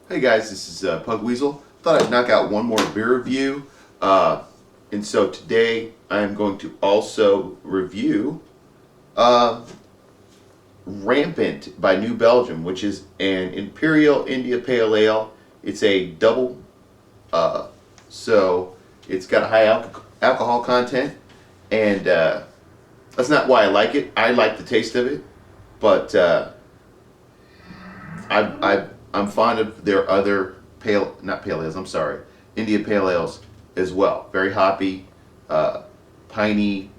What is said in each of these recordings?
Hey guys, this is Pug Weasel. Thought I'd knock out one more beer review. And so today I'm going to also review uh, Rampant by New Belgium, which is an Imperial India Pale Ale. It's a double, uh, so it's got a high alcohol content, and that's not why I like it. I like the taste of it, but I'm fond of their other not pale ales. I'm sorry, India pale ales as well. Very hoppy, piney,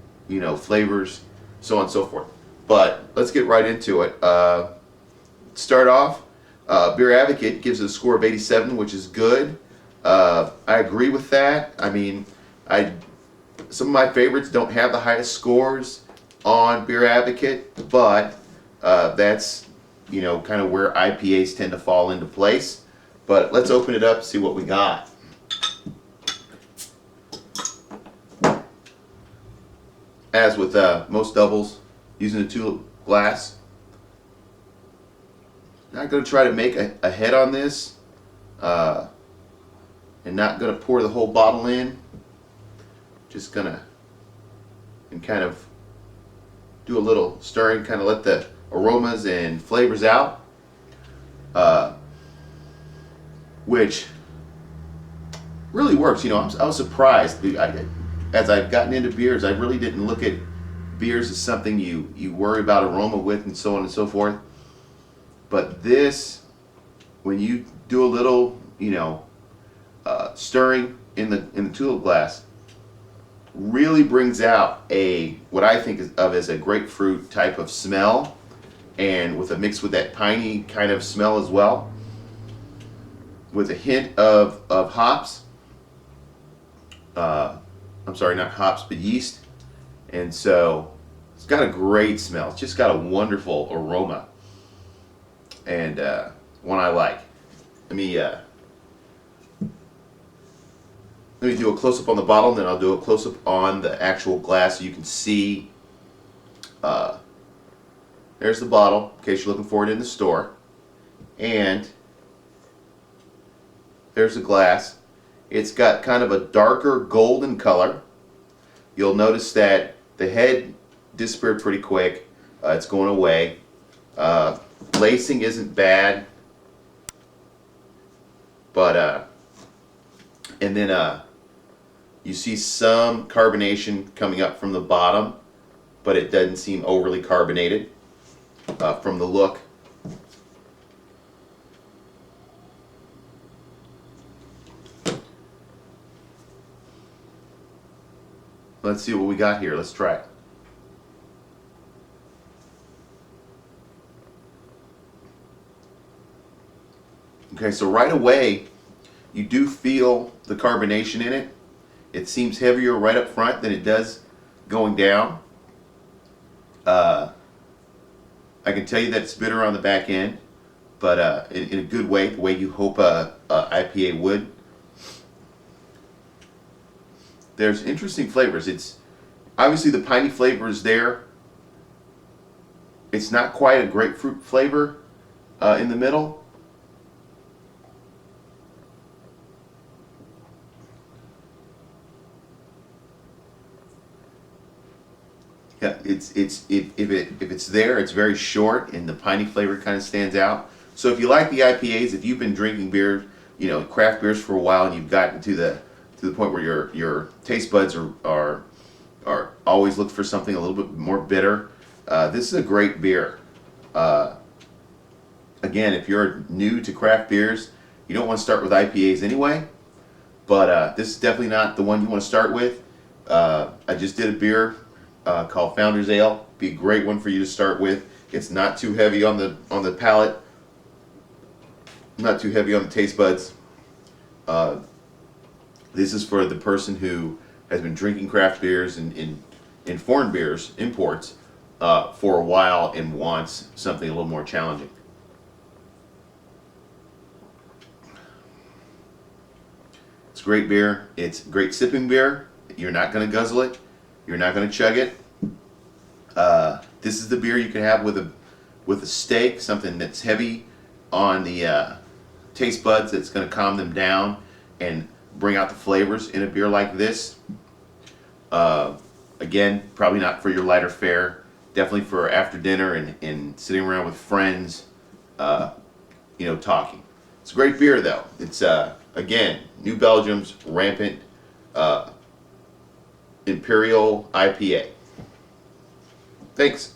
flavors, so on and so forth. But let's get right into it. Start off, Beer Advocate gives it a score of 87, which is good. I agree with that. I mean, I some of my favorites don't have the highest scores on Beer Advocate, but that's kind of where IPAs tend to fall into place. But let's open it up, see what we got. As with most doubles, using a tulip glass. Not going to try to make a head on this, and not going to pour the whole bottle in. Just gonna and kind of do a little stirring, kind of let the aromas and flavors out, which really works. I was surprised. As I've gotten into beers, I really didn't look at beers as something you worry about aroma with and so on and so forth. But this, when you do a little, stirring in the tulip glass, really brings out what I think of as a grapefruit type of smell, and with a mix with that piney kind of smell as well, with a hint of hops. I'm sorry, not hops, but yeast. And so it's got a great smell. It's just got a wonderful aroma, and one I like. Let me do a close-up on the bottle, and then I'll do a close-up on the actual glass so you can see. There's the bottle, in case you're looking for it in the store. And there's the glass. It's got kind of a darker golden color. You'll notice that the head disappeared pretty quick. It's going away. Lacing isn't bad. But, and then you see some carbonation coming up from the bottom, but it doesn't seem overly carbonated from the look. Let's see what we got here. Let's try it. Okay, so right away, you do feel the carbonation in it. It seems heavier right up front than it does going down. I can tell you that it's bitter on the back end, but in a good way, the way you hope a IPA would. There's interesting flavors. It's obviously the piney flavor is there. It's not quite a grapefruit flavor in the middle. Yeah, if it's there, it's very short, and the piney flavor kind of stands out. So if you like the IPAs, if you've been drinking beer, craft beers for a while, and you've gotten to the point where your taste buds are always look for something a little bit more bitter, this is a great beer. Again, if you're new to craft beers, you don't want to start with IPAs anyway, but this is definitely not the one you want to start with. I just did a beer called Founder's Ale. Be a great one for you to start with. It's not too heavy on the palate, not too heavy on the taste buds. This is for the person who has been drinking craft beers and in foreign beers, imports, for a while and wants something a little more challenging. It's great beer. It's great sipping beer. You're not going to guzzle it. You're not going to chug it. This is the beer you can have with a steak, something that's heavy on the taste buds that's going to calm them down and bring out the flavors in a beer like this. Again, probably not for your lighter fare. Definitely for after dinner and sitting around with friends, talking. It's a great beer though. It's again, New Belgium's Rampant Imperial IPA. Thanks.